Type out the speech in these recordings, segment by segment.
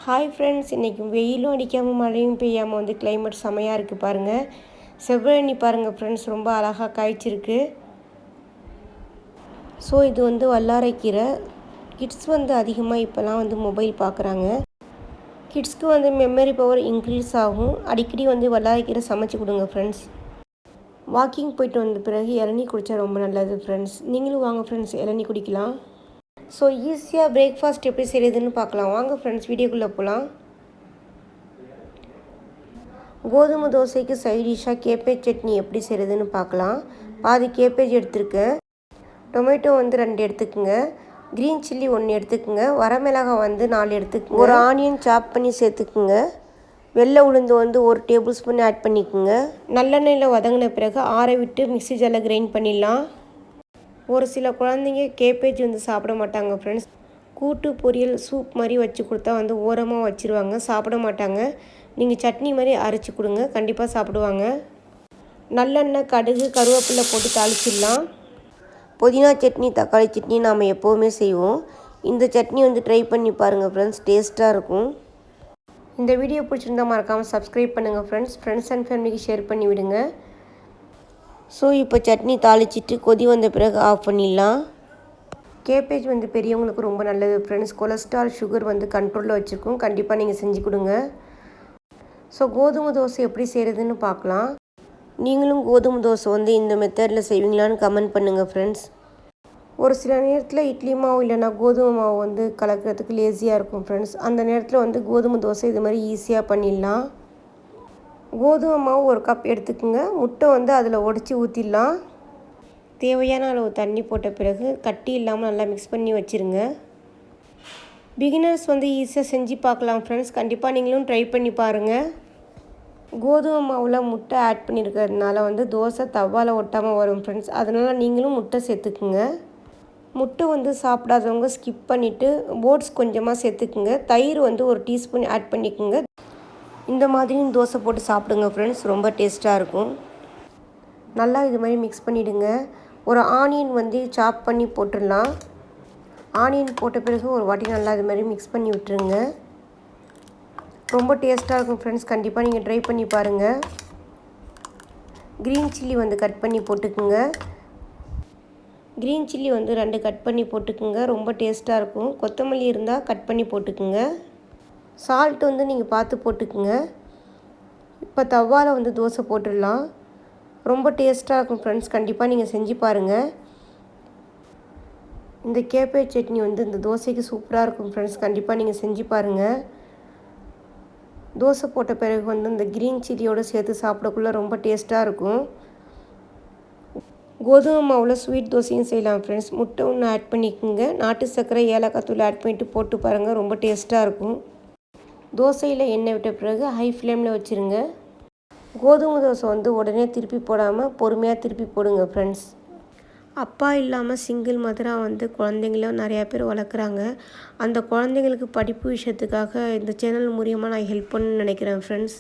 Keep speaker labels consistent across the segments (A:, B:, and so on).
A: Hi friends, இன்றைக்கி வெயிலும் அடிக்காமல் மழையும் பெய்யாமல் வந்து கிளைமேட் செமையாக இருக்குது பாருங்கள். செவ்வழனி பாருங்கள் ஃப்ரெண்ட்ஸ், ரொம்ப அழகாக காய்ச்சிருக்கு. ஸோ இது வந்து வல்லாரைக்கீரை. கிட்ஸ் வந்து அதிகமாக இப்போலாம் வந்து மொபைல் பார்க்குறாங்க. கிட்ஸ்க்கு வந்து மெமரி பவர் இன்க்ரீஸ் ஆகும். அடிக்கடி வந்து வல்லாரைக்கீரை சமைச்சு கொடுங்க ஃப்ரெண்ட்ஸ். வாக்கிங் போயிட்டு வந்த பிறகு இளநீ குடித்தா ரொம்ப நல்லது ஃப்ரெண்ட்ஸ். நீங்களும் வாங்க ஃப்ரெண்ட்ஸ், இளநீ குடிக்கலாம். ஸோ ஈஸியாக பிரேக்ஃபாஸ்ட் எப்படி செய்கிறதுன்னு பார்க்கலாம் வாங்க ஃப்ரெண்ட்ஸ், வீடியோக்குள்ளே போகலாம். கோதுமை தோசைக்கு சைடிஷாக கேபேஜ் சட்னி எப்படி செய்கிறதுன்னு பார்க்கலாம். பாதி கேபேஜ் எடுத்துருக்கேன். டொமேட்டோ வந்து 2 எடுத்துக்குங்க. க்ரீன் சில்லி 1 எடுத்துக்குங்க. வரமிளகாய் வந்து 4 எடுத்துக்குங்க. ஒரு ஆனியன் சாப் பண்ணி சேர்த்துக்குங்க. வெள்ளை உளுந்து வந்து 1 டேபிள் ஸ்பூன் ஆட் பண்ணிக்கோங்க. நல்லெண்ணெயில் வதங்கின பிறகு ஆற விட்டு மிக்ஸி ஜாரில் கிரைண்ட் பண்ணிடலாம். ஒரு சில குழந்தைங்க கேபேஜ் வந்து சாப்பிட மாட்டாங்க ஃப்ரெண்ட்ஸ். கூட்டு பொரியல் சூப் மாதிரி வச்சு கொடுத்தா வந்து ஓரமாக வச்சுருவாங்க, சாப்பிட மாட்டாங்க. நீங்கள் சட்னி மாதிரி அரைச்சி கொடுங்க, கண்டிப்பாக சாப்பிடுவாங்க. நல்லெண்ணெய், கடுகு, கருவேப்பிலை போட்டு தாளிச்சிடலாம். புதினா சட்னி, தக்காளி சட்னி நாம் எப்போவுமே செய்வோம். இந்த சட்னி வந்து ட்ரை பண்ணி பாருங்கள் ஃப்ரெண்ட்ஸ், டேஸ்ட்டாக இருக்கும். இந்த வீடியோ பிடிச்சிருந்தால் மறக்காமல் சப்ஸ்கிரைப் பண்ணுங்கள் ஃப்ரெண்ட்ஸ் அண்ட் ஃபேமிலிக்கு ஷேர் பண்ணி விடுங்க. ஸோ இப்போ சட்னி தாளிச்சிட்டு கொதி வந்த பிறகு ஆஃப் பண்ணிடலாம். கேபேஜ் வந்து பெரியவங்களுக்கு ரொம்ப நல்லது ஃப்ரெண்ட்ஸ். கொலஸ்ட்ரால், சுகர் வந்து கண்ட்ரோலில் வச்சுருக்கோம். கண்டிப்பாக நீங்கள் செஞ்சு கொடுங்க. ஸோ கோதுமை தோசை எப்படி செய்கிறதுன்னு பார்க்கலாம். நீங்களும் கோதுமை தோசை வந்து இந்த மெத்தடில் செய்வீங்களான்னு கமெண்ட் பண்ணுங்கள் ஃப்ரெண்ட்ஸ். ஒரு சில நேரத்தில் இட்லி மாவு இல்லைனா கோதுமை மாவு வந்து கலக்கிறதுக்கு லேசியாக இருக்கும் ஃப்ரெண்ட்ஸ். அந்த நேரத்தில் வந்து கோதுமை தோசை இது மாதிரி ஈஸியாக பண்ணிடலாம். கோதுமை மாவு 1 கப் எடுத்துக்கோங்க. முட்டை வந்து அதில் உடச்சி ஊற்றிடலாம். தேவையான அளவு தண்ணி போட்ட பிறகு கட்டி இல்லாமல் நல்லா மிக்ஸ் பண்ணி வச்சுருங்க. பிகினர்ஸ் வந்து ஈஸியாக செஞ்சு பார்க்கலாம் ஃப்ரெண்ட்ஸ். கண்டிப்பாக நீங்களும் ட்ரை பண்ணி பாருங்கள். கோதுமை மாவில் முட்டை ஆட் பண்ணியிருக்கிறதுனால வந்து தோசை தவாவில் ஒட்டாமல் வரும் ஃப்ரெண்ட்ஸ். அதனால் நீங்களும் முட்டை சேர்த்துக்குங்க. முட்டை வந்து சாப்பிடாதவங்க ஸ்கிப் பண்ணிவிட்டு ஓட்ஸ் கொஞ்சமாக சேர்த்துக்குங்க. தயிர் வந்து 1 டீஸ்பூன் ஆட் பண்ணிக்கோங்க. இந்த மாதிரியும் தோசை போட்டு சாப்பிடுங்க ஃப்ரெண்ட்ஸ், ரொம்ப டேஸ்ட்டாக இருக்கும். நல்லா இது மாதிரி மிக்ஸ் பண்ணிவிடுங்க. ஒரு ஆனியன் வந்து சாப் பண்ணி போட்டுடலாம். ஆனியன் போட்ட பிறகு ஒரு வாட்டி நல்லா இது மாதிரி மிக்ஸ் பண்ணி விட்டுருங்க. ரொம்ப டேஸ்ட்டாக இருக்கும் ஃப்ரெண்ட்ஸ், கண்டிப்பாக நீங்கள் ட்ரை பண்ணி பாருங்கள். க்ரீன் சில்லி வந்து கட் பண்ணி போட்டுக்குங்க. க்ரீன் சில்லி வந்து 2 கட் பண்ணி போட்டுக்குங்க, ரொம்ப டேஸ்ட்டாக இருக்கும். கொத்தமல்லி இருந்தால் கட் பண்ணி போட்டுக்குங்க. சால்ட் வந்து நீங்கள் பார்த்து போட்டுக்குங்க. இப்போ தவாவில் வந்து தோசை போட்டுடலாம். ரொம்ப டேஸ்ட்டாக இருக்கும் ஃப்ரெண்ட்ஸ், கண்டிப்பாக நீங்கள் செஞ்சு பாருங்கள். இந்த கேபேஜ் சட்னி வந்து இந்த தோசைக்கு சூப்பராக இருக்கும் ஃப்ரெண்ட்ஸ், கண்டிப்பாக நீங்கள் செஞ்சு பாருங்கள். தோசை போட்ட பிறகு வந்து இந்த க்ரீன் சில்லியோடு சேர்த்து சாப்பிடக்குள்ளே ரொம்ப டேஸ்ட்டாக இருக்கும். கோதுமை மாவில் ஸ்வீட் தோசையும் செய்யலாம் ஃப்ரெண்ட்ஸ். முட்டை 1 ஆட் பண்ணிக்கோங்க. நாட்டு சர்க்கரை, ஏலக்காய் தூள் ஆட் பண்ணிவிட்டு போட்டு பாருங்கள், ரொம்ப டேஸ்ட்டாக இருக்கும். தோசையில் எண்ணெய் விட்ட பிறகு ஹை ஃப்ளேமில் வச்சுருங்க. கோதுமை தோசை வந்து உடனே திருப்பி போடாமல் பொறுமையாக திருப்பி போடுங்க ஃப்ரெண்ட்ஸ். அப்பா இல்லாமல் சிங்கிள் மதராக வந்து குழந்தைங்களும் நிறையா பேர் வளர்க்குறாங்க. அந்த குழந்தைங்களுக்கு படிப்பு விஷயத்துக்காக இந்த சேனல் மூலியமாக நான் ஹெல்ப் பண்ணணும்னு நினைக்கிறேன் ஃப்ரெண்ட்ஸ்.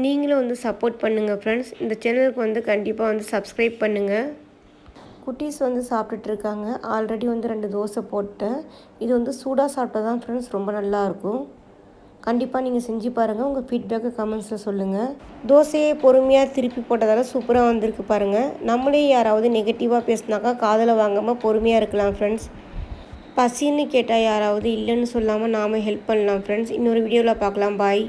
A: நீங்களும் வந்து சப்போர்ட் பண்ணுங்கள் ஃப்ரெண்ட்ஸ். இந்த சேனலுக்கு வந்து கண்டிப்பாக வந்து சப்ஸ்கிரைப் பண்ணுங்கள். குட்டீஸ் வந்து சாப்பிட்டுட்ருக்காங்க. ஆல்ரெடி வந்து 2 தோசை போட்டேன். இது வந்து சூடாக சாப்பிட்டா தான் ஃப்ரெண்ட்ஸ் ரொம்ப நல்லாயிருக்கும். கண்டிப்பாக நீங்கள் செஞ்சு பாருங்கள். உங்கள் ஃபீட்பேக்கை கமெண்ட்ஸில் சொல்லுங்கள். தோசையை பொறுமையாக திருப்பி போட்டதால் சூப்பராக வந்திருக்கு பாருங்கள். நம்மளே யாராவது நெகட்டிவாக பேசினாக்கா காதில் வாங்காமல் பொறுமையாக இருக்கலாம் ஃப்ரெண்ட்ஸ். பசின்னு கேட்டால் யாராவது இல்லைன்னு சொல்லாமல் நாம் ஹெல்ப் பண்ணலாம் ஃப்ரெண்ட்ஸ். இன்னொரு வீடியோவில் பார்க்கலாம். பாய்.